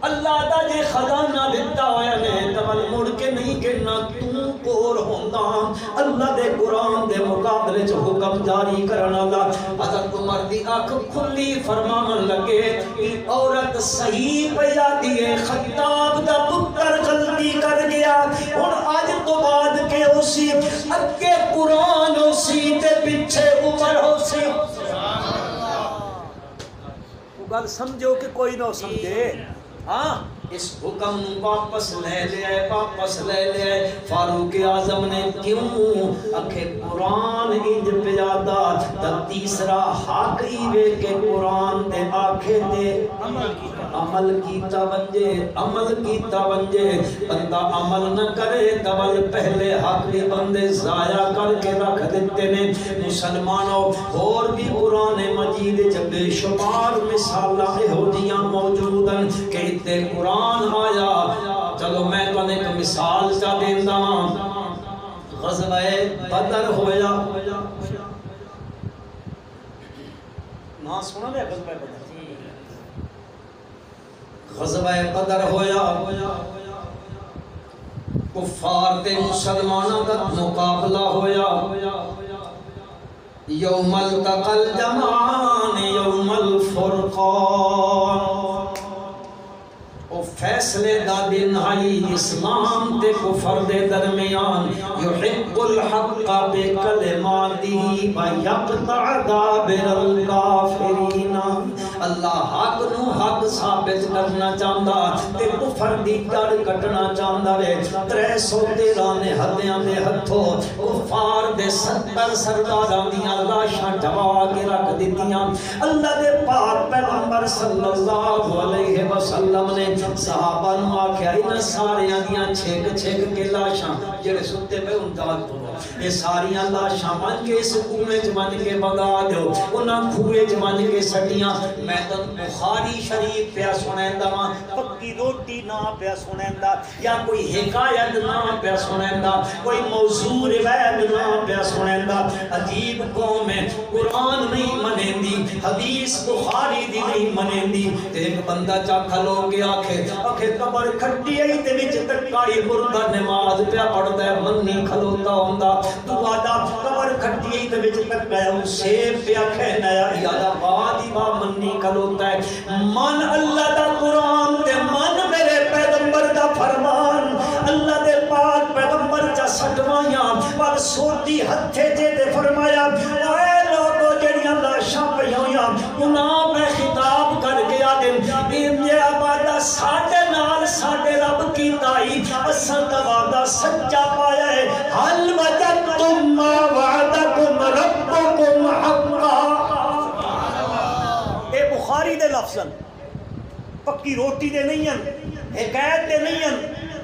[SPEAKER 1] اللہ دا جے خزانہ دیتا ہویا نے تمل مڑ کے نہیں گرنا تو کور ہوندا اللہ دے قرآن دے مقابلے چ حکم جاری کرنا اللہ حضرت عمر دی آنکھ کھلی فرمان لگے کہ عورت صحیح پیا دیے خطاب دا پتر غلطی کر گیا اور آج تو بعد کے اسی اگے قرآن اسی تے پیچھے عمر اسی گل سمجھو کہ کوئی نہ سمجھے ہاں اس حکم واپس لے لیا فاروق اعظم نے کیوں اکھے قرآن انج پیادا تا تیسرا حق ایوے کہ قرآن دے آکھے دے عمل کیتا ونجے بندہ عمل نہ کرے تول پہلے حق بھی بندے ضائع کر کے رکھ دیتے نے مسلمانوں اور بھی قرآن مجید جب شمار مثالہ ہو جیاں موجود ہیں کہ تے قرآن آیا چلو میں تو ایک مثال چا دیندہ غزوہ بدر ہویا نا سنا دے غزوہ بدر ہویا کفار تے مسلمانوں کا مقابلہ ہویا یوم التقى الجمعان یوم الفرقان او فیصلے دا دن آئی اسلام تے کفر دے درمیان یحق الحق بکلماتی ویقطع دابر الکافرین اللہ حق نو حق ثابت کرنا چاہتا تے کفر دی جڑ کٹنا چاہتا ہے 313 نے ہتھیاں دے ہتھوں کفار دے 70 سرداراں دیاں لاشاں ڈھوا کے رکھ دتیاں اللہ دے پاک پیغمبر صلی اللہ علیہ وسلم نے صحابہ نو آکھیا انہاں ساریاں دیاں چھک کے لاشاں جڑے ستے پہ امداد کرو یہ ساریاں لاشاں من کے اس کنویں چ من کے بگا دیو انہاں کھوئے چ من کے سٹیاں میں تو بخاری شریف پیا سنیندا واں پکی روٹی نہ پیا سنیندا یا کوئی حکایت نہ پیا سنیندا کوئی موضوع روایت نہ پیا سنیندا عجیب قوم ہے قرآن نہیں منیندی حدیث بخاری دی نہیں منیندی تے ایک بندہ چا کھلو کے آکھے قبر کھٹی آئی تے وچ تکائی مردہ نماز پیا پڑھدا ہے منی کھلوتا ہوندا تو آدھا قبر کھٹی آئی تے وچ تکائی سیب پیا کھینا یا بادی با منی کھلوتا ہے من اللہ دا قرآن تے من میرے پیغمبر دا فرمان اللہ دے پاک پیغمبر چا سٹوائیاں پر سوٹی ہتھے جے دے فرمایا اے لوگو جڑیاں لاشاں پہ ہویاں انہاں میں خطاب کر کے آدم یہ آبادہ ساڑھے نال ساڑھے رب کی تائی اساں دا وعدہ سچا پایا ہے حل وجدتم ما وعدکم ربکم حقا اے بخاری دے لفظاً پکی روٹی دے نہیں ہیں حکایت دے نہیں ہیں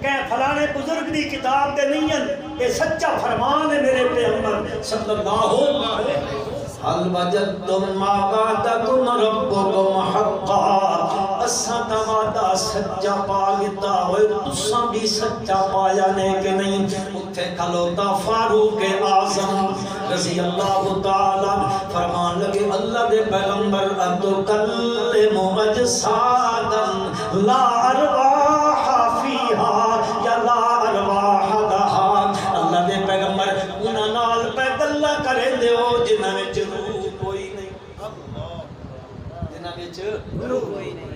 [SPEAKER 1] کہ فلانے بزرگ دی کتاب دے نہیں ہیں یہ سچا فرمان ہے میرے پیغمبر صلی اللہ علیہ وسلم حل وجدتم ما وعدکم ربکم حقا اساں دا وعدہ سچا پا گتا ہوئے تساں بھی سچا پایا نے کہ نہیں اتھے کھلوتا فاروق اعظم رضی اللہ تعالیٰ فرمان لگے اللہ دے پیغمبر اتکلم اجسادا لا ارواح فیہا یا لا ارواح لہا اللہ دے پیغمبر انہاں نال پہ گلا کرے دیو جنہاں وچ روح کوئی نہیں جنہاں وچ روح کوئی نہیں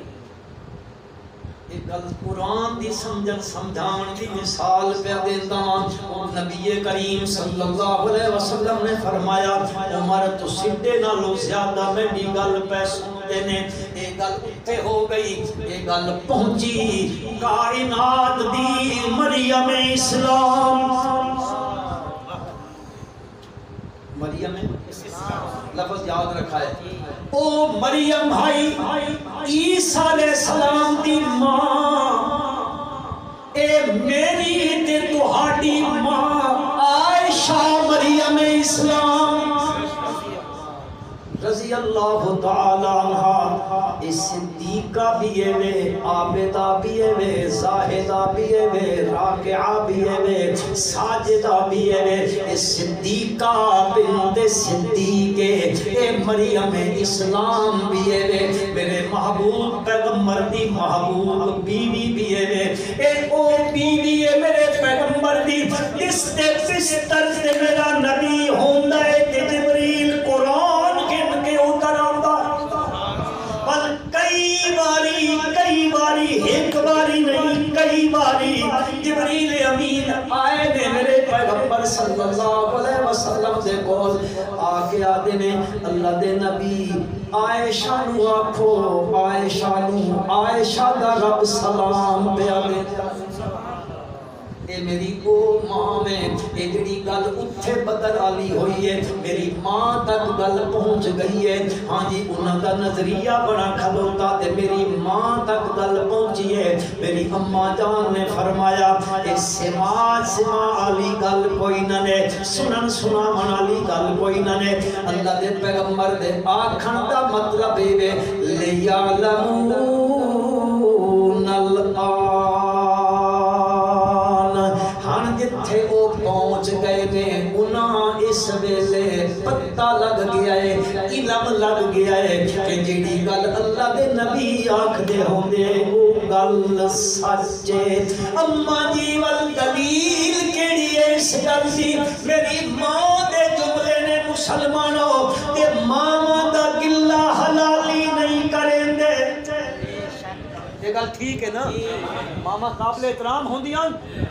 [SPEAKER 1] ایک گل قرآن دی سمجھان دی مثال پہ دیتا ہوں نبی کریم صلی اللہ علیہ وسلم نے فرمایا عمر تو سدھے نالوں زیادہ میری گل پہ سنتے نے ایک گل اتھے ہو گئی ایک گل پہنچی کائنات دی مریم اسلام مریم لفظ یاد رکھا ہے او مریم بھائی عیسیٰ علیہ السلام دی ماں اے میری تے تہاڈی ماں عائشہ مریم اسلام رضی اللہ تعالی عنہ صدیقہ بھی ہے عابدہ بھی ہے زاہدہ بھی ہے راکعہ بھی ہے ساجدہ بھی ہے صدیقہ بنت صدیق اے مریم اسلام بھی ہے میرے محبوب پیغمبر دی محبوب بیوی بھی ہے اے او بیوی ہے میرے پیغمبر دی اس تے بستر سے میرا نبی ہوندا ہے کہ جبریل قرآن کے اتر آندا بل کئی باری ایک باری نہیں کئی باری جبریل امین آئے نے میرے پیغمبر صلی اللہ علیہ وسلم دے کول آ کے آدے نے اللہ دے نبی عائشہ نو آکھو عائشہ دا رب سلام پہ آدے اے میری او ماں میں اے جڑی گل اتھے بدر والی ہوئی ہے میری ماں تک گل پہنچ گئی ہے ہاں جی انہاں دا نظریہ بڑا کھلوتا تے میری ماں تک گل پہنچی ہے میری اماں جان نے فرمایا اے سماع والی گل کوئی نہ نے سنن سناون والی گل کوئی نہ نے اللہ دے پیغمبر دے آکھن دا مطلب اے لیعلمون جتھے وہ پہنچ گئے نے انہاں اس ویلے پتہ لگ گیا ہے علم لگ گیا ہے کہ جیڑی گل اللہ دے نبی آکھ دے ہوندے وہ گل سچے اماں جی والدلیل کیڑی ہے اس گل دی میری ماں دے جملے نے مسلمانوں کہ ماں دا گلہ حلالی نہیں کریں دے یہ گل ٹھیک ہے نا ماما قابل احترام ہوندیاں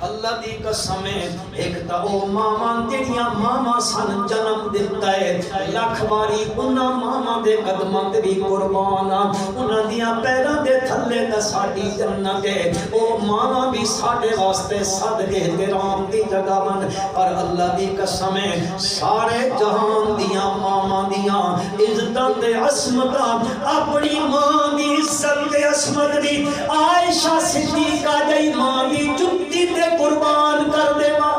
[SPEAKER 1] اللہ دی قسم ہے ایک تا او ماما جڑیاں ماما سن جنم دتا ہے لاکھ باری انہاں ماما دے قدماں تے بھی قربان انہاں دیاں پیراں دے تھلے تے ساڈی جنت ہے او ماما بھی ساڈے واسطے صد احترام دی جگہ بن پر اللہ دی قسم ہے سارے جہان دیاں ماما دیاں عزتاں تے عصمتاں اپنی ماں دی عزت تے عصمت دی عائشہ صدیقہ جئی ماں دی جتی تے قربان کر دے ماں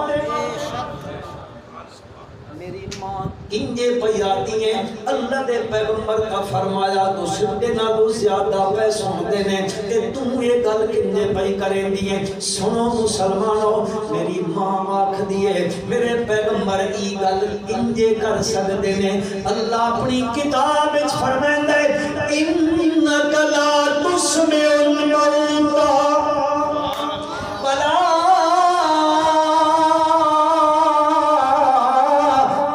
[SPEAKER 1] میری ماں کنجے پہ آتی ہیں اللہ دے پیغمبر کا فرمایا تو سدے نالو زیادہ پیسوں دینے کہ تم یہ گل کنجے پہ کریں دیئے سنو مسلمانوں میری ماں آکھ دیئے میرے پیغمبر ای گل کنجے کر سکتے ہیں اللہ اپنی کتاب اچ فرمائیں دے انک لا تسمع الموتى ولا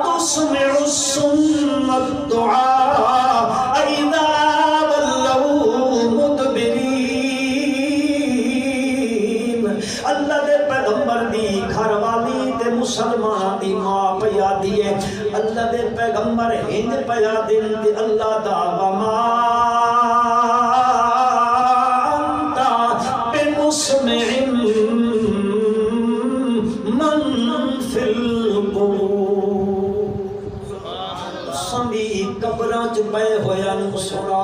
[SPEAKER 1] تسمع الصم الدعاء اذا ولوا مدبرين اللہ دے پیغمبر دی گھر والی تے مسلمان دی ماں پیا دیے اللہ دے پیغمبر ہند پیا دن تے اللہ دا وما من فی القبور سمی قبران چ پے ہویا نو سنا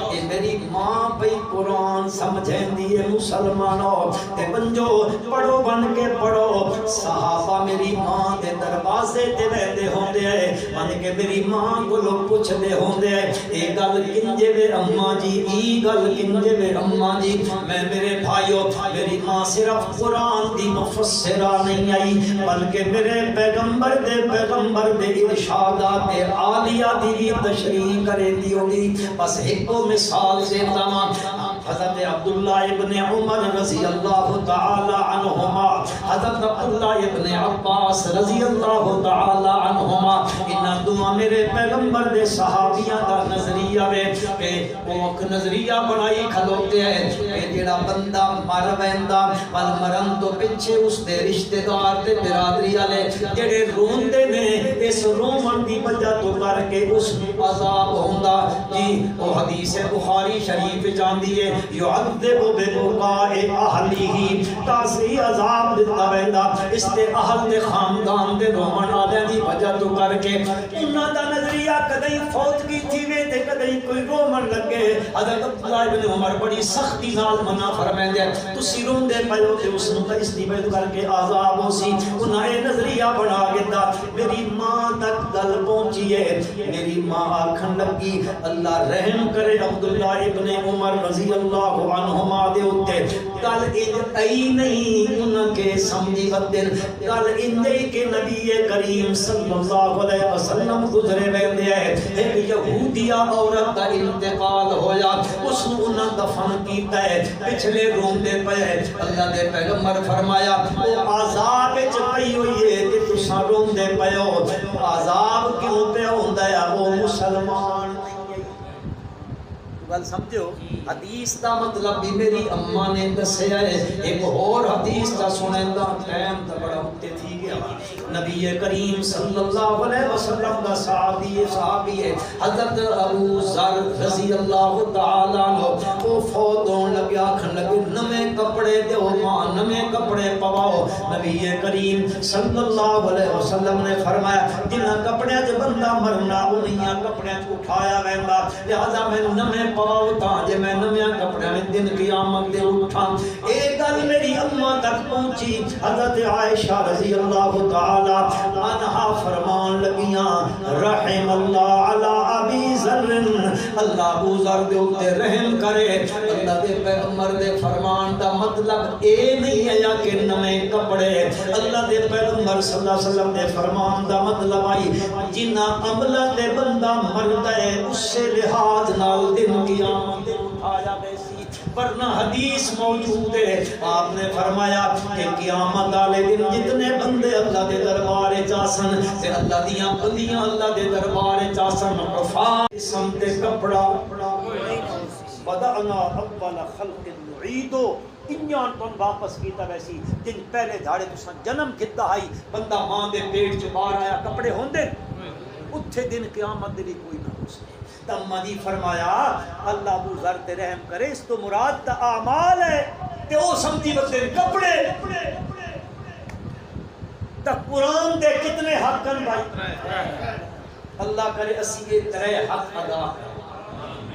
[SPEAKER 1] اے میری ماں پئی قرآن سمجھیں دیئے مسلمانوں تے بنجو پڑھو بن کے پڑھو صحابہ میری ماں دے دروازے تے رہتے ہوندے ہیں من کے میری ماں کو لوگ پوچھ دے ہوندے ہیں اے گل کنجے وے اماں جی ای گل کنجے وے اماں جی میں میرے بھائیو میری ماں صرف قرآن دی مفسرہ نہیں آئی بلکہ میرے پیغمبر دے ارشادات عالیہ دی بھی تشریح کرے دی ہوگی بس ایک کو مثال دیتا ہوں حضرت عبداللہ ابن عمر رضی اللہ تعالی عنہما حضرت عبداللہ ابن عباس رضی اللہ تعالی عنہما انہاں دعا میرے پیغمبر دے صحابیاں دا نظریہ ہے کہ وہ نظریہ بنائی کھلوتے ہیں کہ جڑا بندہ مر ویندا ول مرن تو پیچھے اس دے رشتہ دار تے برادری والے جڑے روندے نے اس رومن دی وجہ تو کر کے اس عذاب ہوندا جی وہ حدیث بخاری شریف جاندی ہے یعذب ببقاء اہلہ تاسی عذاب دیتا ویندا اس دے اہل دے خاندان دے رومن والے دی وجہ تو کر کے انہاں دا نظریہ کدی فوت کی تھی وے تے کدی کوئی رومن لگے حضرت عبداللہ ابن عمر بڑی سختی نال منع فرمائندے تسی روندے پئے تے اس نوں اس دی وجہ کر کے عذاب ہو سی انہاں اے نظریہ بنا گدا میری ماں تک گل پہنچی ہے میری ماں آکھن لگی اللہ رحم کرے عبداللہ ابن عمر رضی اللہ عنہما دے اتے کل ان ای نہیں ان کے سمجھی بدن کل اندے کے نبی کریم صلی اللہ علیہ وسلم گزرے ویندے ہیں ایک یہودیہ عورت کا انتقال ہویا اس نے انہاں دفن کیتا ہے پچھلے روم دے پہ اللہ دے پیغمبر فرمایا وہ عذاب وچ پئی ہوئی ہے کہ تساں روم دے پئے ہو عذاب کیوں پہ ہوندا ہے وہ مسلمان گل سمجھو حدیث دا مطلب بھی میری اماں نے دسیا ہے ایک اور حدیث دا سنن دا ٹائم تے بڑا ہوتے تھی گیا نبی کریم صلی اللہ علیہ وسلم کا صحابی ہے حضرت ابو ذر رضی اللہ تعالی عنہ وہ فوت ہون لگے آکھن لگے نویں کپڑے دیو ماں نویں کپڑے پواؤ نبی کریم صلی اللہ علیہ وسلم نے فرمایا جنہاں کپڑے جو بندہ مرنا انہیاں کپڑے اٹھایا ویندا لہذا میں نویں پواؤ تاں جے میں نویں کپڑے میں دن قیامت دے اٹھاں اے گل میری اماں تک پہنچی حضرت عائشہ رضی اللہ تعالی عنہا فرمان لگیاں رحم اللہ علی ابی ذر اللہ ابو ذر دے اوتے رحم کرے اللہ دے پیغمبر دے فرمان دا مطلب اے نہیں ہے کہ نویں کپڑے اللہ دے پیغمبر صلی اللہ علیہ وسلم دے فرمان دا مطلب آئی جنہ عملہ دے بندہ مرد ہے اس سے لحاظ نال دن قیامت دے اٹھایا بیسی ورنہ حدیث موجود ہے آپ نے فرمایا کہ قیامت والے دن جتنے بندے اللہ دے دربار چاسن تے اللہ دیاں بندیاں اللہ دے دربار چاسن عفا سمتے کپڑا بدعنا اول خلق نعیدو انجان تو واپس کیتا ویسی جن پہلے دھاڑے تو جنم کیتا آئی بندہ ماں دے پیٹ چ باہر آیا کپڑے ہوندے اتھے دن قیامت دے کوئی نہ ہو سکے تم دی فرمایا اللہ ابو ذر تے رحم کرے اس تو مراد تا اعمال ہے تے او سمجھی بندے کپڑے تا قرآن دے کتنے حق ہیں بھائی اللہ کرے اسی یہ ترے حق ادا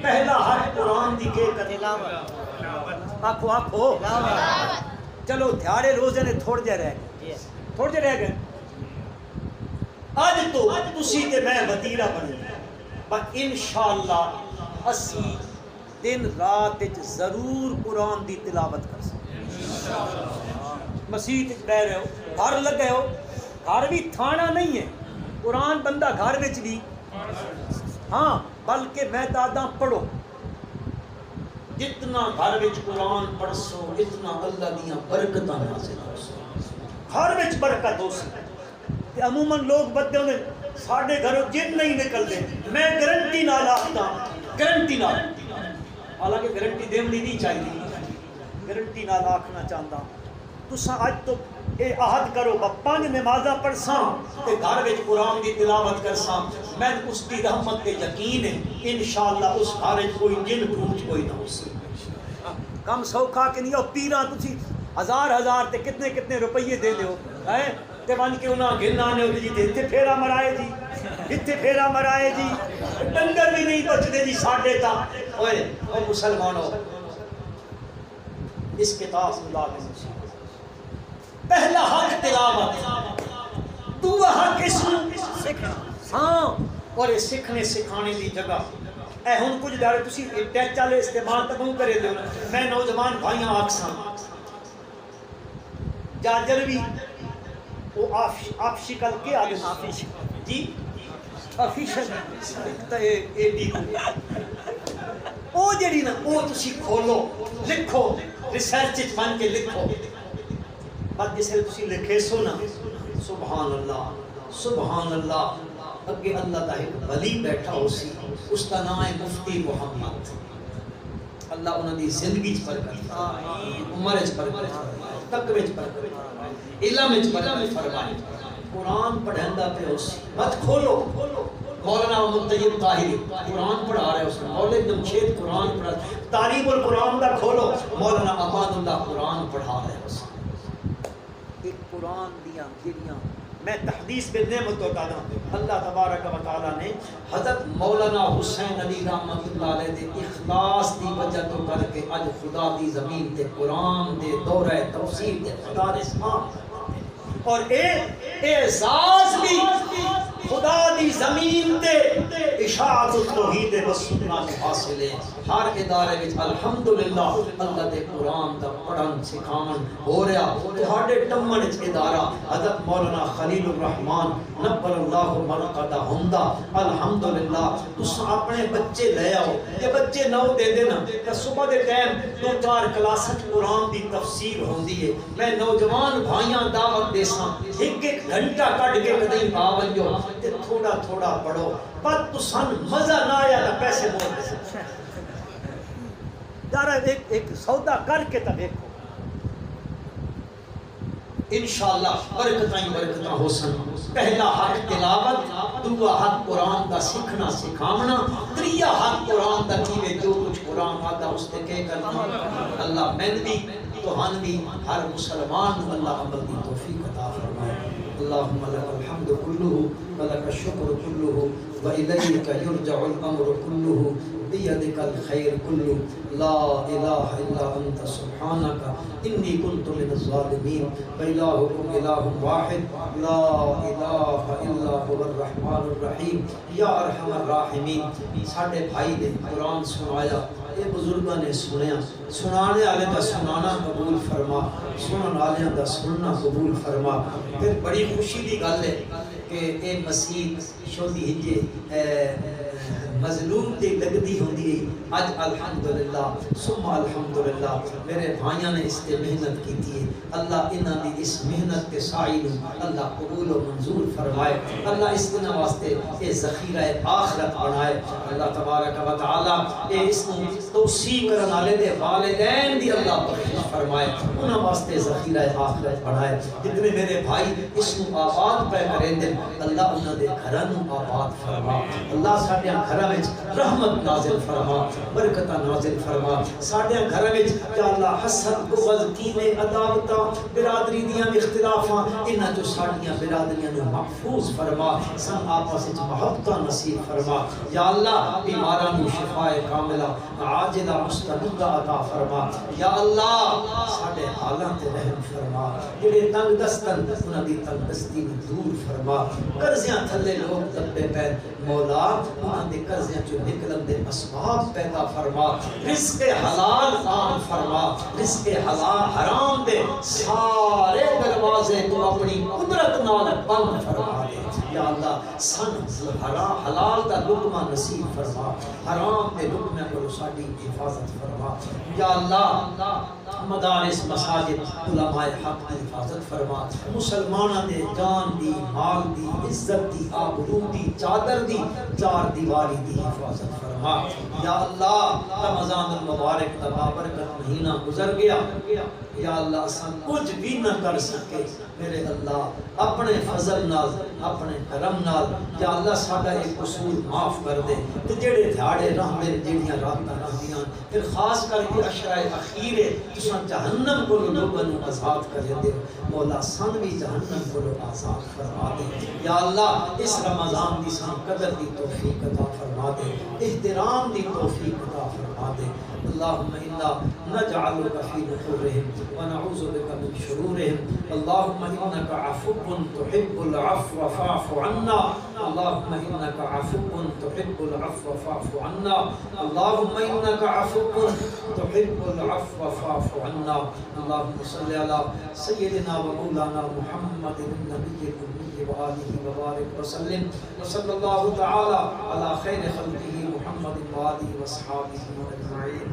[SPEAKER 1] پہلا حق قرآن دی کے تلاوت آکھو آکھو چلو دھیاڑے روزے نے تھوڑ جے رہ گئے آج تو تسی تے میں وطیرہ بنے پر انشاءاللہ اسی دن رات ضرور قرآن دی تلاوت کر سکتے مسیح رہ رہے ہو گھر لگے ہو گھر بھی تھانا نہیں ہے قرآن بندہ گھر وچ بھی ہاں بلکہ میں دادا پڑھو جتنا گھر وچ قرآن پڑھ سو اتنا اللہ دیاں برکتاں نازل ہو سو گھر وچ برکت ہو سو عموماً لوگ بدے ہونے ساڑھے گھروں جن نہیں نکل دے میں گرنٹی نہ لاتا گرنٹی نہ حالانکہ گرنٹی دیمنی نہیں چاہیے گرنٹی نہ لاکھنا چاہتا تو آج تو اے عہد کرو پانچ نمازہ پڑھ ساں تے گھر وچ قرآن دی تلاوت کر ساں میں اس کی رحمت کے یقین ہے انشاءاللہ اس گھر وچ کوئی جن بھوت کوئی نہ ہو سکے کم سوکھا کہ نہیں ہو پیراں تسی ہزار تے کتنے روپیے دے دیو تے بن کے انہاں گھنا نے جی تے پھیرا مرائے جی اتھے پھیرا مرائے جی ڈنگر بھی نہیں بچدے جی ساڈے تا اوئے او مسلمانوں اس کتاب اللہ کے پہلا حق تلاوت دوسرا حق سیکھنا ہاں اور یہ سیکھنے سکھانے دی جگہ اے ہن کچھ دار تسی ٹیچ والے استعمال تبوں کرے دیو میں نوجوان بھائیاں آکساں جاجر بھی وہ آپ شکل کے آگے جی آفیشل اے ڈی او جڑی نا او تسی کھولو لکھو ریسرچ بن کے لکھو بعد جسے تسی لکھے سو نا سبحان اللہ اگے اللہ دا ایک ولی بیٹھا ہو سی اس کا نام ہے مفتی محمد اللہ انہاں دی زندگی چ برکت عمر چ برکت تقوی چ برکت علم وچ برکت فرمائے قرآن پڑھندا پہ اس مت کھولو مولانا مطیب طاہری قرآن پڑھا رہے اس مولانا جمشید قرآن پڑھا تعلیم القرآن دا کھولو مولانا امان اللہ قرآن پڑھا رہے اس ایک قرآن دیاں جڑیاں میں تحدیث بے نعمت ہوتا دا اللہ تبارک و تعالی نے حضرت مولانا حسین علی رحمت اللہ علیہ دے اخلاص دی وجہ تو کر کے اج خدا دی زمین تے قرآن دے دورہ تفسیر دے خدا دے سام اور اعزاز بھی خدا دی زمین تے اشاعت التوحید و سنت حاصل ہے ہر ادارے وچ الحمدللہ اللہ دے قرآن دا پڑھن سکھاون ہو رہا تہاڈے ٹمن وچ ادارہ حضرت مولانا خلیل الرحمن نبر اللہ مرقدہ ہوندا الحمدللہ تس اپنے بچے لے آؤ تے بچے نو دے دینا تے صبح دے ٹائم 2-4 کلاساں قرآن دی تفسیر ہوندی ہے میں نوجوان بھائیاں دعوت دیساں ایک گھنٹہ کڈ کے کدی باوجو تے تھوڑا تھوڑا پڑھو بات تو سن مزہ نہ آیا نہ پیسے مول دے یار ایک سودا کر کے تو دیکھو انشاءاللہ برکتیں برکتاں ہو سن. پہلا حق تلاوت، دوسرا حق قرآن دا سیکھنا سکھاونا، تیسرا حق قرآن دا کیویں جو کچھ قرآن آتا اس تے کہ کرنا. اللہ میں بھی توہان بھی ہر مسلمان کو اللہ عمل دی توفیق عطا فرمائے. اللہم لک الحمد کلہ ولک الشکر کلہ وإلیک یرجع الامر کلہ بیدک الخیر کلہ لا الہ الا انت سبحانک انی کنت من الظالمین وإلہکم الہ واحد لا الہ الا هو الرحمن الرحیم یا ارحم الراحمین. ساڈے بھائی نے قرآن سنایا، یہ بزرگاں نے سنیا، سنانے والے دا سنانا قبول فرما، سنن والے دا سننا قبول فرما. پھر بڑی خوشی دی گل ہے کہ اے مسیح شودی ہجے مظلوم تے لگدی ہوندی ہے. اج الحمدللہ ثم الحمدللہ میرے بھائیاں نے اس تے محنت کیتی ہے. اللہ انہاں دی اس محنت کے سائی نو اللہ قبول و منظور فرمائے. اللہ اس دن واسطے اے ذخیرہ آخرت بنائے. اللہ تبارک و تعالی اے اس نو توسیع کرن والے دے والدین دی اللہ بخشش فرمائے، انہاں واسطے ذخیرہ آخرت بنائے. جتنے میرے بھائی اس نو آباد پہ کریں دے اللہ انہاں دے گھراں نو آباد فرما. اللہ ساڈے گھراں وچ رحمت نازل فرما، برکت نازل فرما. ساڈے گھراں وچ یا اللہ حسد بغض کینے عداوتاں برادری دیاں اختلافاں انہاں جو ساڈیاں برادریاں نو محفوظ فرما. سن آپس وچ محبت نصیب فرما. یا اللہ بیماراں نو شفاء کاملہ عاجلہ مستمرہ عطا فرما. یا اللہ ساڈے حالاں تے رحم فرما. جڑے تنگ دستن انہاں دی تنگ دستی نو دور فرما. قرضیاں تھلے لوگ دبے پے مولا انہاں دے قرضیاں چوں نکلن دے اسباب پیدا فرما. رزق حلال عام فرما. رزق حلال حرام دے سارے دروازے تو اپنی قدرت نال بند فرما دے. یا اللہ سن حلال دا لقمہ نصیب فرما، حرام دے لقمے کو ساڈی حفاظت فرما. یا اللہ مدارس مساجد علماء حق دی حفاظت فرما. مسلماناں دے جان دی مال دی عزت دی آبرو دی چادر دی چار دیواری دی حفاظت فرما. یا اللہ رمضان المبارک دا بابرکت مہینہ گزر گیا. یا اللہ اساں کچھ بھی نہ کر سکے، میرے اللہ اپنے فضل نال اپنے کرم نال یا اللہ ساڈا ایک قصور معاف کر دے. تے جڑے دھاڑے رہندے جڑیاں راتاں رہندیاں پھر خاص کر کے عشرہ اخیر تساں جہنم کو لوگوں نو آزاد کر دے. مولا سن بھی جہنم کو آزاد فرما دے. یا اللہ اس رمضان دی سن قدر دی توفیق عطا فرما دے، احترام دی توفیق عطا فرما دے. اللهم انا نجعلك في نحورهم ونعوذ بك من شرورهم. اللهم انك عفو تحب العفو فاعف عنا. اللهم انك عفو تحب العفو فاعف عنا. اللهم انك عفو تحب العفو فاعف عنا. اللهم صل على سيدنا ومولانا محمد النبي الأمي وآله وبارك وسلم وصلى الله تعالى على خير خلقه محمد وآله وأصحابه أجمعين.